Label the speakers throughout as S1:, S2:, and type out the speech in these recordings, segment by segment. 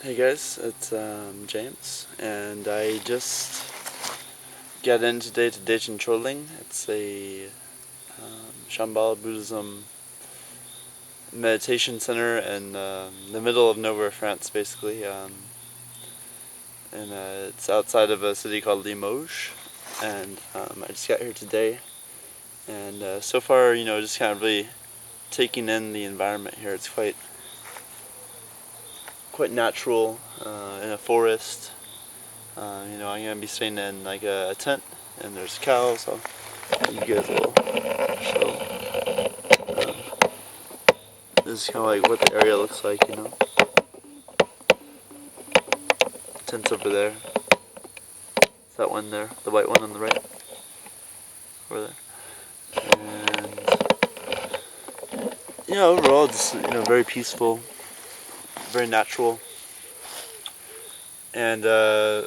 S1: Hey guys, it's James, and I just got in today to Dechen Choling. It's a Shambhala Buddhism meditation center in the middle of nowhere, France, basically. And it's outside of a city called Limoges. And I just got here today, and so far, just kind of really taking in the environment here. It's quite natural in a forest. I'm gonna be staying in like a tent, and there's cows. So you guys a little show. This is kind of like what the area looks like. Tents over there. That one there, the white one on the right, over there. And overall, just very peaceful, very natural, and I'm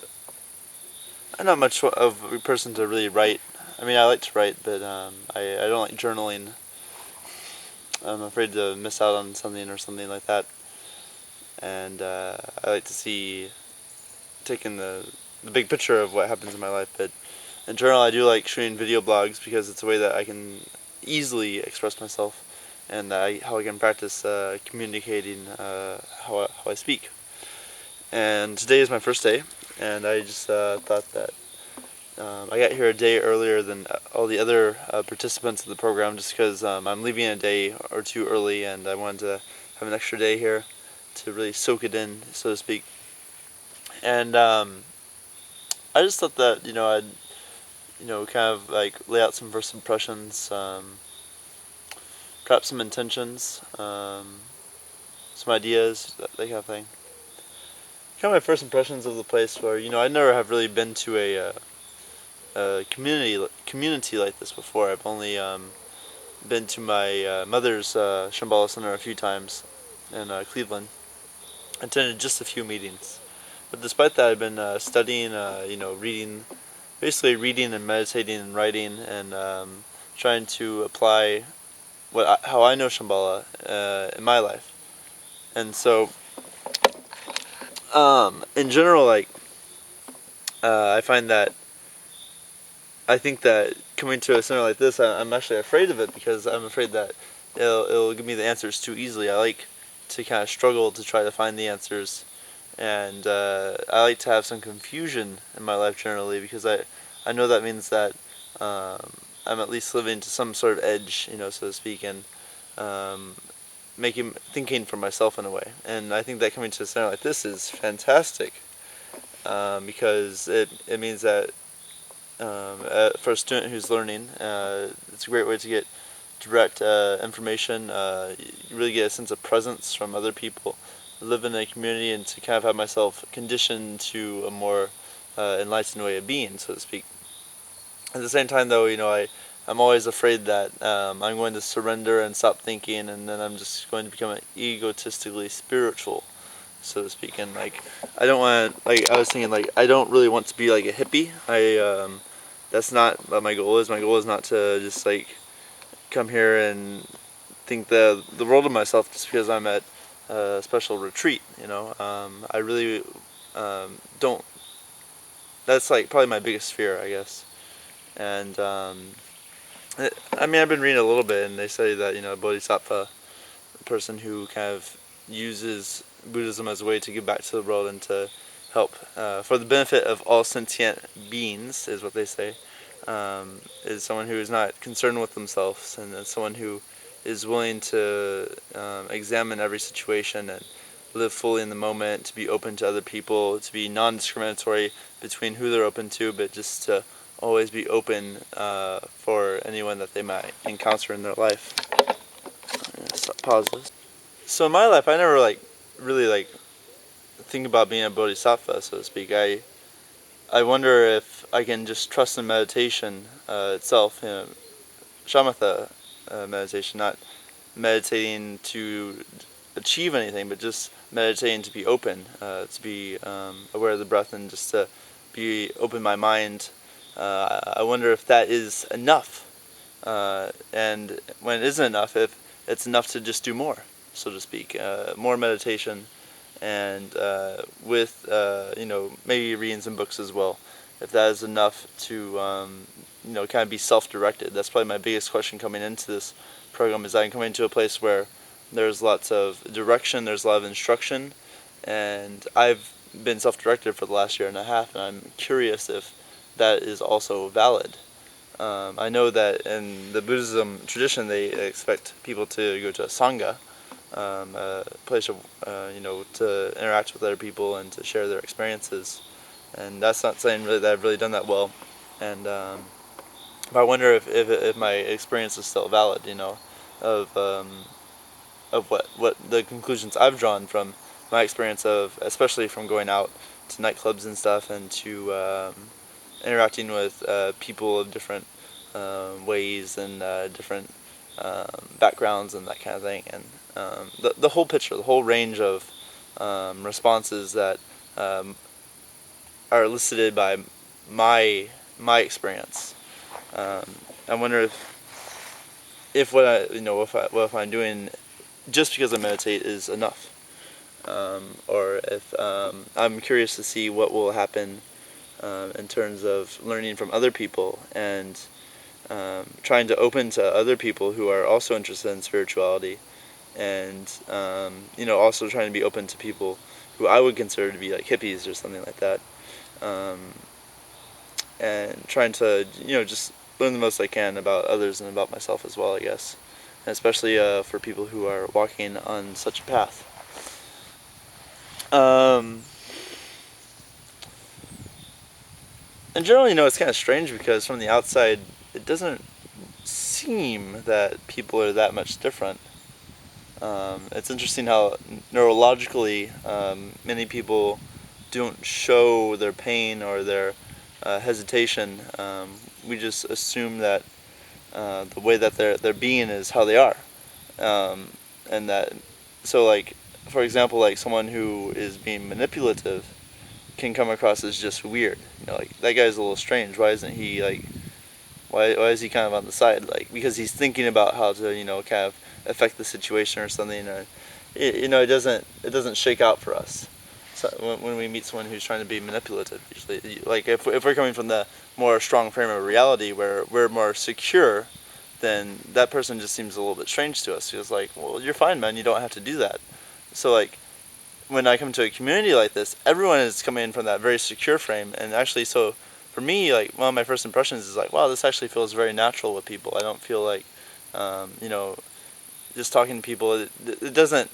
S1: not much of a person to really write. I mean, I like to write, but I don't like journaling. I'm afraid to miss out on something or something like that. And I like to see taking the big picture of what happens in my life. But in general, I do like shooting video blogs because it's a way that I can easily express myself, and how I can practice communicating how I speak. And today is my first day, and I just thought that I got here a day earlier than all the other participants of the program, just because I'm leaving a day or two early, and I wanted to have an extra day here to really soak it in, so to speak. And I just thought that I'd kind of like lay out some first impressions, perhaps some intentions, some ideas, that kind of thing. Kind of my first impressions of the place were, I never have really been to a community like this before. I've only been to my mother's Shambhala center a few times in Cleveland. I attended just a few meetings. But despite that, I've been studying, reading, basically reading and meditating and writing, and trying to apply how I know Shambhala in my life. And so, in general, I find that I think that coming to a center like this, I'm actually afraid of it, because I'm afraid that it'll give me the answers too easily. I like to kind of struggle to try to find the answers, and I like to have some confusion in my life generally, because I know that means that I'm at least living to some sort of edge, so to speak, and thinking for myself in a way. And I think that coming to a center like this is fantastic, because it means that for a student who's learning, it's a great way to get direct information. You really get a sense of presence from other people. I live in a community, and to kind of have myself conditioned to a more enlightened way of being, so to speak. At the same time, though, I'm always afraid that I'm going to surrender and stop thinking, and then I'm just going to become egotistically spiritual, so to speak. And I don't want, I was thinking, I don't really want to be like a hippie. That's not what my goal is. My goal is not to just come here and think the world of myself just because I'm at a special retreat. I really don't. That's probably my biggest fear, I guess. And I mean, I've been reading a little bit, and they say that a bodhisattva, a person who kind of uses Buddhism as a way to give back to the world and to help for the benefit of all sentient beings, is what they say. Is someone who is not concerned with themselves, and is someone who is willing to examine every situation and live fully in the moment, to be open to other people, to be non-discriminatory between who they're open to, but just to always be open for anyone that they might encounter in their life. Pause this. So in my life, I never really think about being a bodhisattva, so to speak. I wonder if I can just trust in meditation itself, shamatha meditation, not meditating to achieve anything, but just meditating to be open, to be aware of the breath, and just to be open my mind. I wonder if that is enough, and when it isn't enough, if it's enough to just do more, so to speak, more meditation, and with maybe reading some books as well, if that is enough to kind of be self-directed. That's probably my biggest question coming into this program, is I'm coming to a place where there's lots of direction, there's a lot of instruction, and I've been self-directed for the last year and a half, and I'm curious if that is also valid. I know that in the Buddhism tradition, they expect people to go to a sangha, a place of, to interact with other people and to share their experiences, and that's not saying really that I've really done that well, and but I wonder if my experience is still valid, of what the conclusions I've drawn from my experience of, especially from going out to nightclubs and stuff, and to interacting with people of different ways and different backgrounds and that kind of thing, and the whole picture, the whole range of responses that are elicited by my experience. I wonder if what if I'm doing just because I meditate is enough, or if I'm curious to see what will happen in terms of learning from other people, and trying to open to other people who are also interested in spirituality, and also trying to be open to people who I would consider to be like hippies or something like that, and trying to just learn the most I can about others and about myself as well, I guess, and especially for people who are walking on such a path. In general, it's kind of strange because from the outside, it doesn't seem that people are that much different. It's interesting how neurologically many people don't show their pain or their hesitation. We just assume that the way that they're being is how they are, and that so like, for example, like someone who is being manipulative can come across as just weird. Like, that guy's a little strange. Why isn't he like? Why is he kind of on the side? Like, because he's thinking about how to kind of affect the situation or something. Or it doesn't shake out for us. So when we meet someone who's trying to be manipulative, usually, like if we're coming from the more strong frame of reality where we're more secure, then that person just seems a little bit strange to us. Because like, well, you're fine, man. You don't have to do that. So like, when I come to a community like this, everyone is coming in from that very secure frame, and actually, so for me, like, one of my first impressions is like, wow, this actually feels very natural with people. I don't feel like, just talking to people, it doesn't,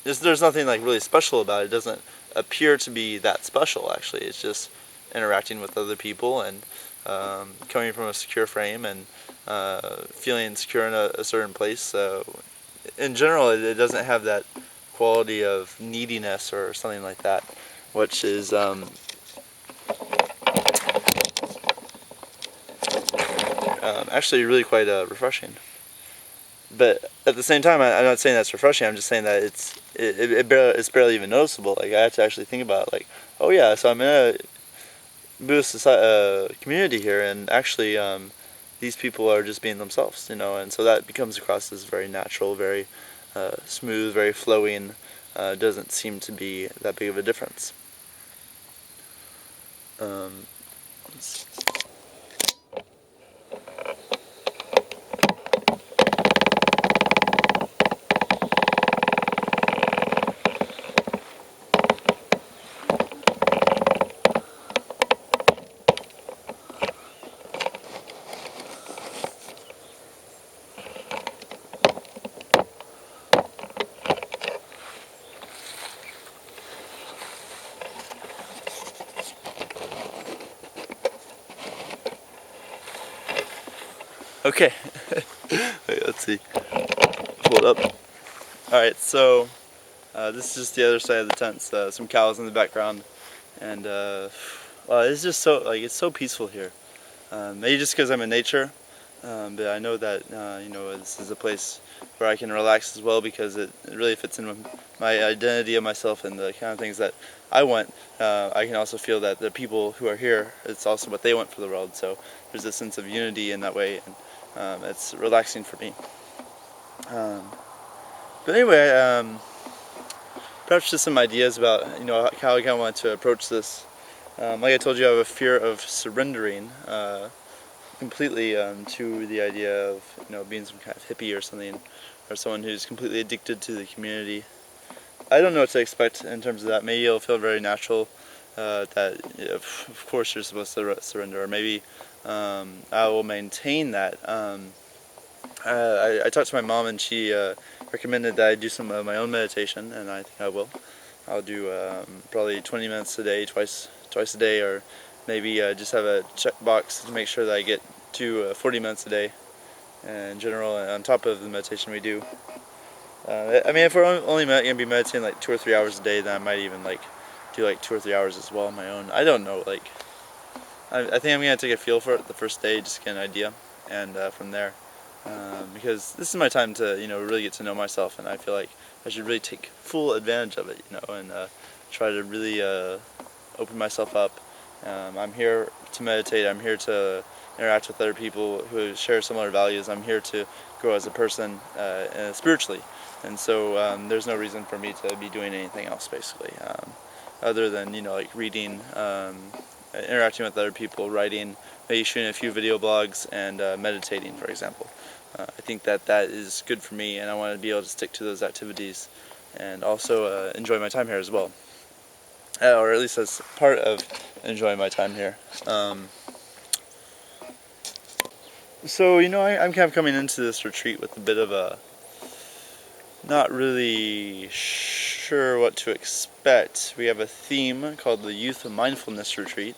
S1: there's nothing like really special about it. It doesn't appear to be that special, actually. It's just interacting with other people and coming from a secure frame and feeling secure in a certain place. So in general, it doesn't have that quality of neediness or something like that, which is actually really quite refreshing. But at the same time, I'm not saying that's refreshing. I'm just saying that it's barely even noticeable. Like, I have to actually think about it, like, oh yeah, so I'm in a Buddhist community here, and actually these people are just being themselves, and so that becomes across as very natural, very smooth, very flowing. Doesn't seem to be that big of a difference. Okay, wait, let's see. Pull it up. Alright, so this is just the other side of the tents. Some cows in the background, and well, it's just so it's so peaceful here. Maybe just because I'm in nature, but I know that this is a place where I can relax as well, because it really fits in with my identity of myself and the kind of things that I want. I can also feel that the people who are here, it's also what they want for the world. So there's a sense of unity in that way, and it's relaxing for me. But anyway, perhaps just some ideas about how I kind of want to approach this. Like I told you, I have a fear of surrendering completely to the idea of being some kind of hippie or something, or someone who's completely addicted to the community. I don't know what to expect in terms of that. Maybe it'll feel very natural that of course you're supposed to surrender, or maybe I will maintain that. I talked to my mom, and she recommended that I do some of my own meditation, and I think I will. I'll do probably 20 minutes a day, twice a day, or maybe just have a checkbox to make sure that I get to 40 minutes a day in general, on top of the meditation we do. I mean, if we're only going to be meditating like 2 or 3 hours a day, then I might even do like 2 or 3 hours as well on my own. I don't know. I think I'm going to take a feel for it the first day, just get an idea, and from there. Because this is my time to really get to know myself, and I feel like I should really take full advantage of it, and try to really open myself up. I'm here to meditate. I'm here to interact with other people who share similar values. I'm here to grow as a person spiritually, and so there's no reason for me to be doing anything else basically, other than reading, interacting with other people, writing, maybe shooting a few video blogs, and meditating, for example. I think that is good for me, and I want to be able to stick to those activities, and also enjoy my time here as well, or at least as part of enjoying my time here. So I'm kind of coming into this retreat with a bit of a not really sure what to expect. We have a theme called the Youth Mindfulness Retreat.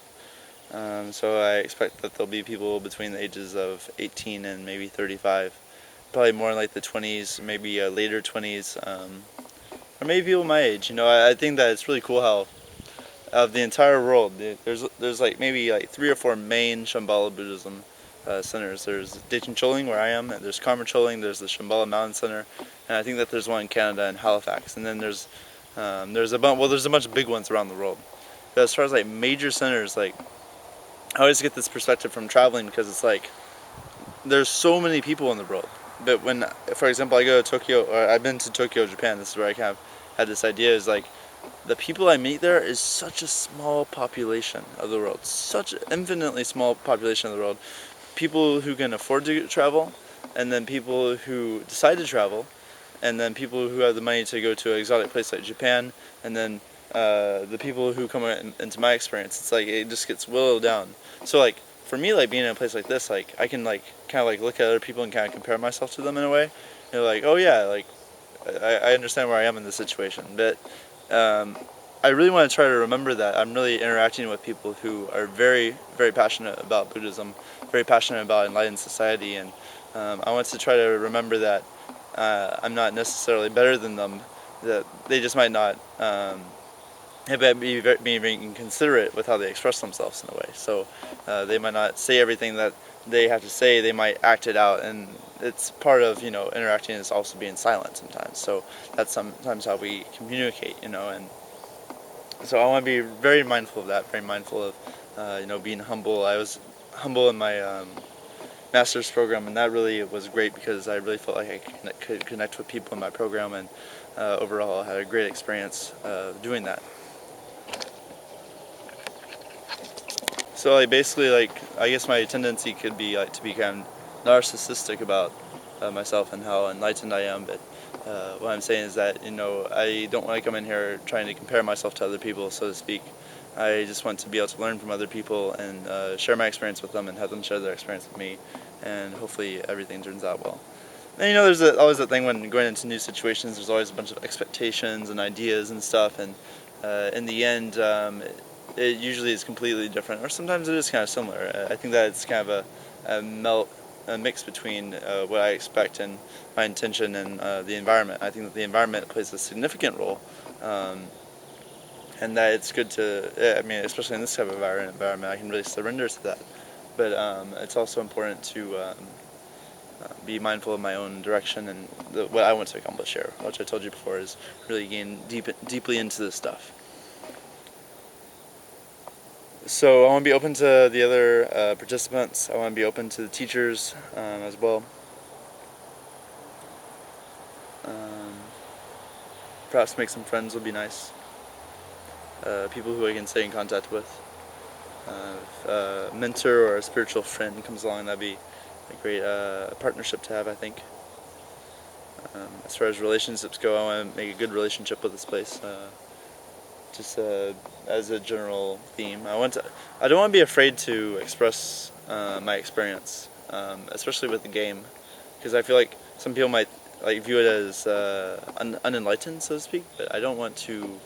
S1: So I expect that there'll be people between the ages of 18 and maybe 35, probably more in like the 20s, maybe later 20s, or maybe people my age. I think that it's really cool how of the entire world, there's like maybe like 3 or 4 main Shambhala Buddhism centers. There's Dechen Choling, where I am, and there's Karma Choling, there's the Shambhala Mountain Center, and I think that there's one in Canada in Halifax, and then there's a bunch of big ones around the world. But as far as like major centers, like I always get this perspective from traveling, because it's like there's so many people in the world. But when, for example, I go to Tokyo, or I've been to Tokyo, Japan, this is where I kind of had this idea, is like the people I meet there is such a small population of the world, such an infinitely small population of the world. People who can afford to travel, and then people who decide to travel, and then people who have the money to go to an exotic place like Japan, and then the people who come into my experience. It's like it just gets whittled down. So like for me, like being in a place like this, like I can like kind of like look at other people and kind of compare myself to them in a way. Like, oh yeah, like I understand where I am in this situation, but I really want to try to remember that I'm really interacting with people who are very, very passionate about Buddhism, very passionate about enlightened society, and I want to try to remember that I'm not necessarily better than them, that they just might not be very inconsiderate with how they express themselves in a way. So they might not say everything that they have to say, they might act it out, and it's part of interacting is also being silent sometimes. So that's sometimes how we communicate, and so I want to be very mindful of that, very mindful of being humble. I was humble in my master's program, and that really was great because I really felt like I could connect with people in my program, and overall I had a great experience doing that. So basically, I guess my tendency could be to be kind of narcissistic about myself and how enlightened I am, but what I'm saying is that I don't want to come in here trying to compare myself to other people, so to speak. I just want to be able to learn from other people and share my experience with them and have them share their experience with me, and hopefully everything turns out well. And there's always that thing when going into new situations, there's always a bunch of expectations and ideas and stuff, and in the end it usually is completely different, or sometimes it is kind of similar. I think that it's kind of a mix between what I expect and my intention and the environment. I think that the environment plays a significant role, and that it's good to, especially in this type of environment, I can really surrender to that. But it's also important to be mindful of my own direction and what I want to accomplish here, which I told you before is really getting deeply into this stuff. So I want to be open to the other participants. I want to be open to the teachers as well. perhaps make some friends would be nice. People who I can stay in contact with. If a mentor or a spiritual friend comes along, that'd be a great partnership to have, I think. As far as relationships go, I want to make a good relationship with this place. Just as a general theme, I don't want to be afraid to express my experience, especially with the game, because I feel like some people might view it as unenlightened, so to speak. But I don't want to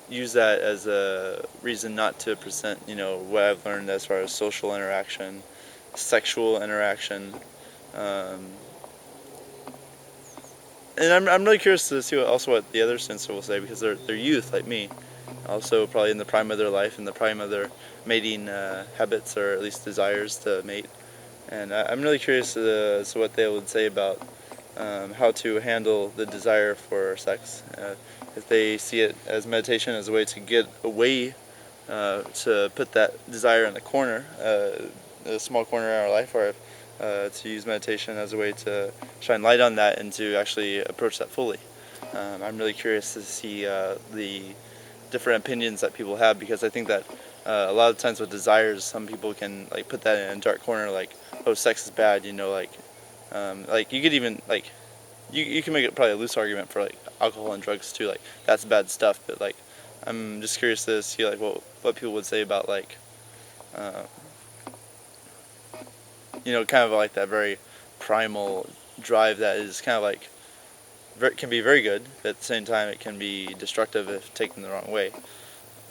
S1: use that as a reason not to present, what I've learned as far as social interaction, sexual interaction. And I'm really curious to see what the other students will say, because they're youth like me, also probably in the prime of their life, in the prime of their mating habits, or at least desires to mate. And I'm really curious as to what they would say about how to handle the desire for sex. If they see it as meditation, as a way to get away, to put that desire in the corner, a small corner in our life, or to use meditation as a way to shine light on that and to actually approach that fully. I'm really curious to see the different opinions that people have, because I think that a lot of times with desires, some people can put that in a dark corner, oh, sex is bad, you could even you can make it probably a loose argument for alcohol and drugs too, that's bad stuff. But I'm just curious to see what people would say about kind of that very primal drive that is kind of can be very good, but at the same time it can be destructive if taken the wrong way.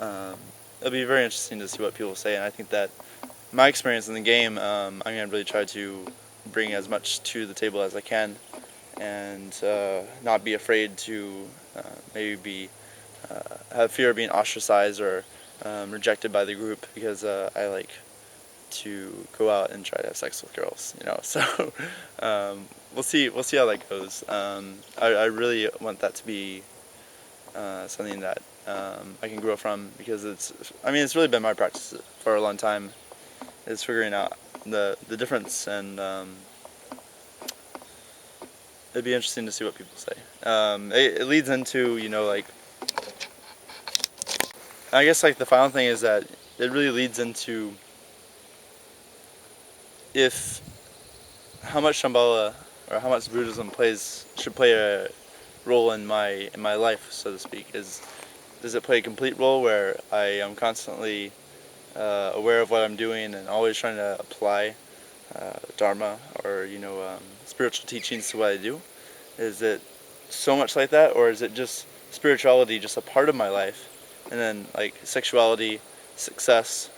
S1: It'll be very interesting to see what people say, and I think that my experience in the game, I'm going to really try to bring as much to the table as I can, and not be afraid to maybe have fear of being ostracized or rejected by the group, because I like to go out and try to have sex with girls, So we'll see how that goes. I really want that to be something that I can grow from, because it's really been my practice for a long time, is figuring out the difference, and it'd be interesting to see what people say. It leads into I guess the final thing is that it really leads into how much Shambhala or how much Buddhism should play a role in my life, so to speak. Does it play a complete role where I am constantly aware of what I'm doing and always trying to apply Dharma or spiritual teachings to what I do? Is it so much like that, or is it just spirituality just a part of my life, and then sexuality, success,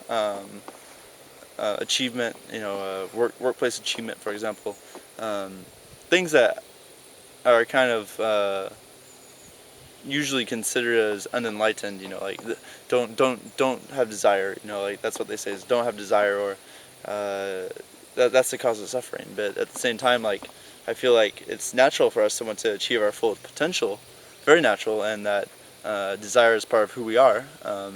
S1: achievement, workplace achievement, for example, things that are kind of usually considered as unenlightened, don't have desire, that's what they say, is don't have desire, or that's the cause of suffering. But at the same time, I feel like it's natural for us to want to achieve our full potential, very natural, and that desire is part of who we are,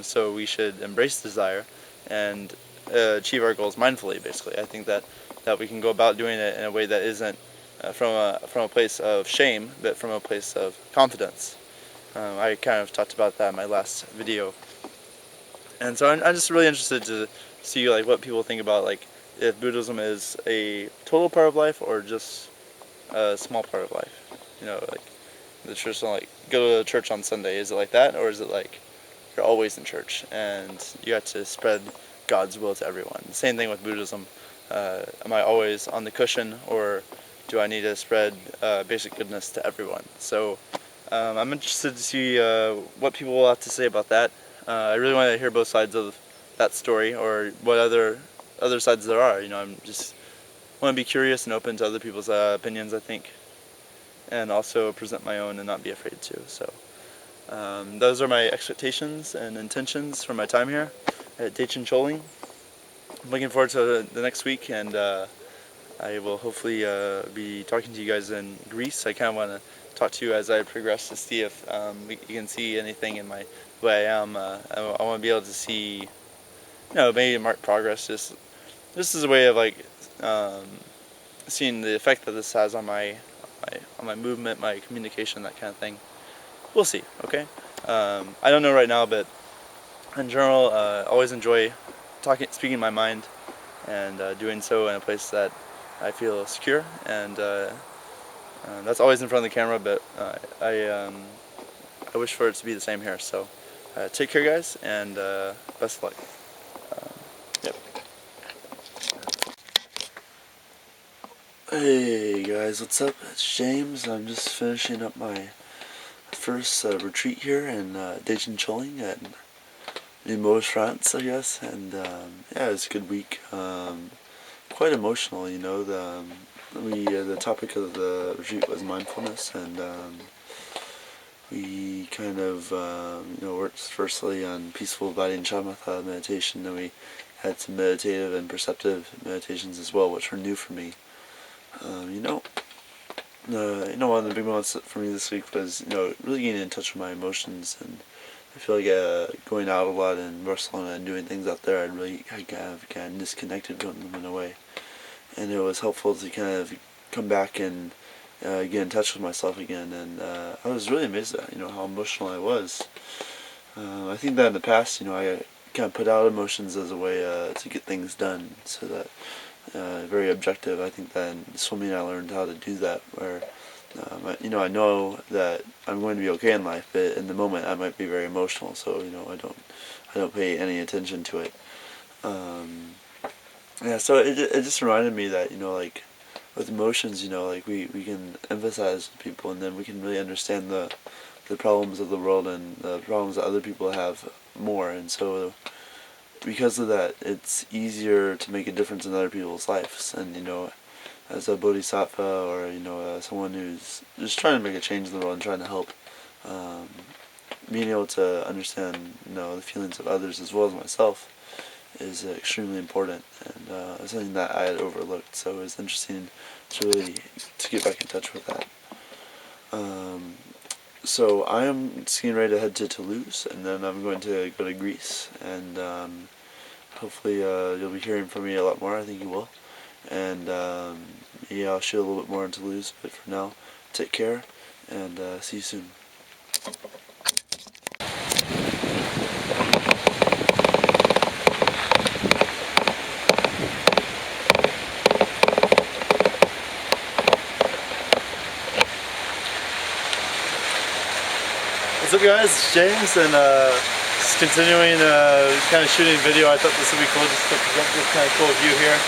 S1: so we should embrace desire and achieve our goals mindfully, basically. I think that we can go about doing it in a way that isn't from a place of shame, but from a place of confidence. I kind of talked about that in my last video, and so I'm just really interested to see what people think about if Buddhism is a total part of life or just a small part of life. The traditional go to church on Sunday. Is it like that, or is it you're always in church and you have to spread God's will to everyone? Same thing with Buddhism. Am I always on the cushion, or do I need to spread basic goodness to everyone? So I'm interested to see what people will have to say about that. I really want to hear both sides of that story, or what other sides there are. I'm just want to be curious and open to other people's opinions, I think, and also present my own and not be afraid to. So those are my expectations and intentions for my time here at Daechen Choling. I'm looking forward to the next week, and I will hopefully be talking to you guys in Greece. I kind of want to talk to you as I progress to see if you can see anything in my way I am. I want to be able to see, maybe mark progress. Just as a way of seeing the effect that this has on my movement, my communication, that kind of thing. we'll see. Okay, I don't know right now, but in general, always enjoy speaking my mind, and doing so in a place that I feel secure, and that's always in front of the camera. But I wish for it to be the same here. So take care, guys, and best of luck. Yep. Hey guys, what's up? It's James. I'm just finishing up my first retreat here in Deschencholing at Limoges, France, I guess. And yeah, it was a good week. Quite emotional, you know. The topic of the retreat was mindfulness, and we kind of worked firstly on peaceful abiding Shambhala meditation. Then we had some meditative and perceptive meditations as well, which were new for me. One of the big moments for me this week was really getting in touch with my emotions, and I feel like going out a lot in Barcelona and doing things out there, I kind of disconnected from them in a way, and it was helpful to kind of come back and get in touch with myself again. And I was really amazed at how emotional I was. I think that in the past, I kind of put out emotions as a way to get things done, so that very objective. I think that in swimming I learned how to do that, where I know that I'm going to be okay in life, but in the moment I might be very emotional, so I don't pay any attention to it. Yeah, so it just reminded me that like with emotions, like we can emphasize with people, and then we can really understand the problems of the world and the problems that other people have more, and so because of that, it's easier to make a difference in other people's lives. And as a bodhisattva, or someone who's just trying to make a change in the world and trying to help, being able to understand the feelings of others as well as myself is extremely important, and something that I had overlooked. So it was interesting to get back in touch with that. So I am just getting ready to head to Toulouse, and then I'm going to go to Greece, and hopefully you'll be hearing from me a lot more. I think you will, and yeah, I'll show a little bit more in Toulouse. But for now, take care, and see you soon. What's up, guys? It's James, and just continuing kind of shooting video. I thought this would be cool just to present this kind of cool view here.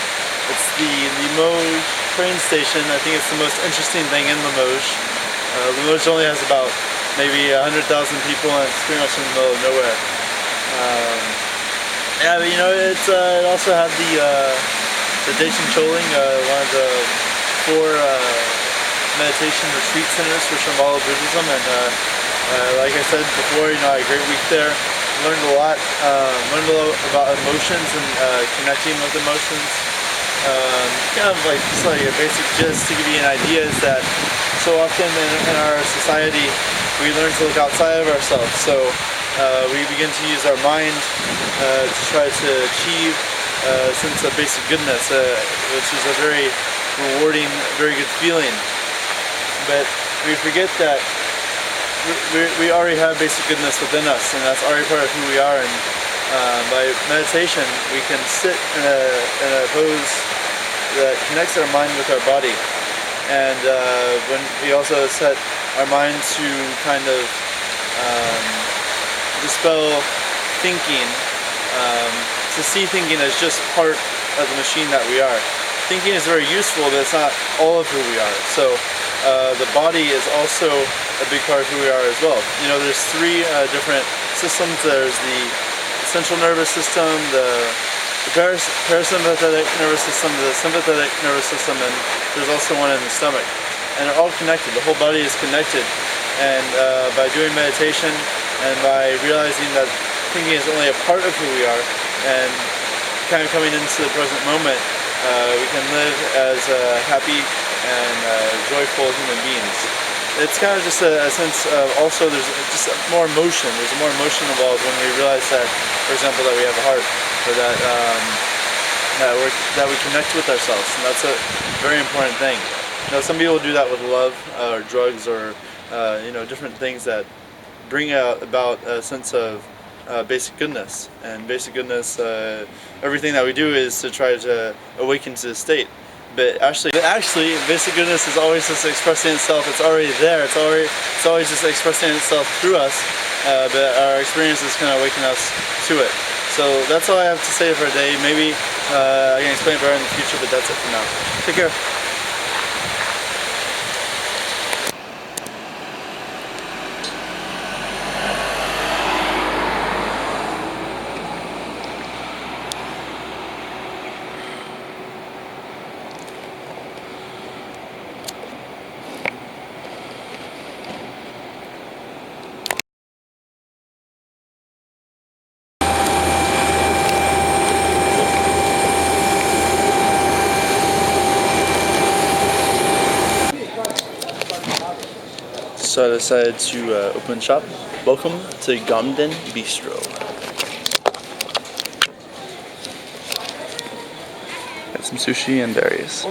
S1: It's the Limoges train station. I think it's the most interesting thing in Limoges. Limoges only has about maybe 100,000 people, and it's pretty much in the middle of nowhere. Yeah, but it also had the Deschencholing, one of the 4 meditation retreat centers for Shambhala Buddhism, and like I said before, I had a great week there. Learned a lot about emotions and connecting with emotions. Kind of just like a basic gist to give you an idea is that so often in our society we learn to look outside of ourselves. So we begin to use our mind to try to achieve a sense of basic goodness, which is a very rewarding, very good feeling. But we forget that we already have basic goodness within us, and that's already part of who we are. And by meditation, we can sit in a pose that connects our mind with our body, and when we also set our mind to kind of dispel thinking, to see thinking as just part of the machine that we are. Thinking is very useful, but it's not all of who we are. So the body is also a big part of who we are as well. There's 3 different systems. There's the central nervous system, the parasympathetic nervous system, the sympathetic nervous system, and there's also one in the stomach. And they're all connected. The whole body is connected. And by doing meditation and by realizing that thinking is only a part of who we are, and kind of coming into the present moment, we can live as happy and joyful human beings. It's kind of just a sense of also there's just more emotion. There's more emotion involved when we realize that, for example, that we have a heart, or that we connect with ourselves, and that's a very important thing. Some people do that with love or drugs or different things that bring about a sense of basic goodness. And basic goodness, everything that we do is to try to awaken to the state. But actually, basic goodness is always just expressing itself. It's already there. It's always just expressing itself through us. But our experiences kind of awaken us to it. So that's all I have to say for today. Maybe I can explain it better in the future, but that's it for now. Take care. So I decided to open shop. Welcome to Gamden Bistro. Got some sushi and berries.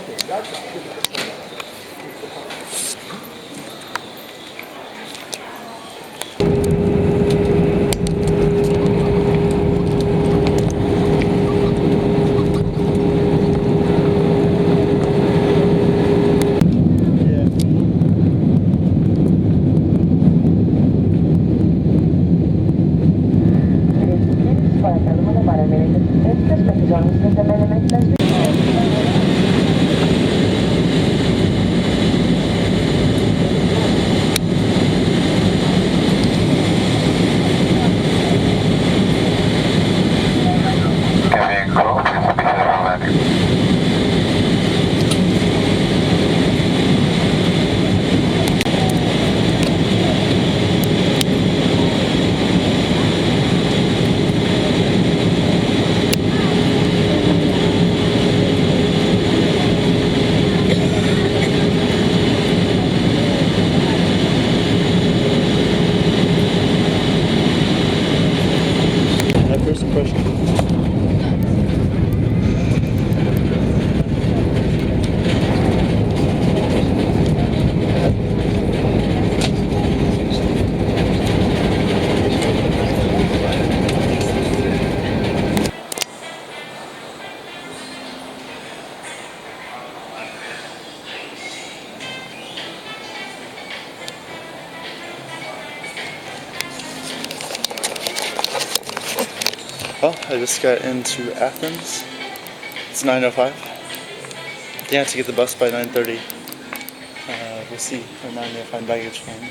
S1: First impression. Well, I just got into Athens. It's 9:05. I think I have to get the bus by 9:30. We'll see. Right now I'm gonna find baggage claim.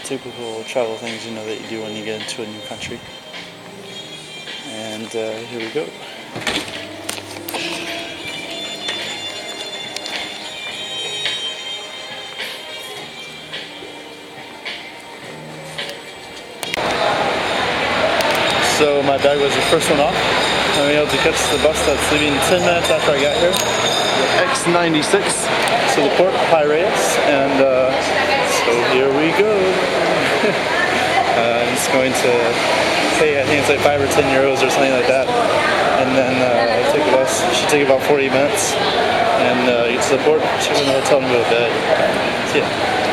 S1: Typical travel things you know that you do when you get into a new country. And here we go. So my bag was the first one off. I'm able to catch the bus that's leaving 10 minutes after I got here. X96 to the port, Piraeus, and so here we go. I'm just going to pay, I think it's like 5 or 10 euros or something like that, and then take the bus. It should take about 40 minutes, and get to the port, check in the hotel, and go to bed. See ya.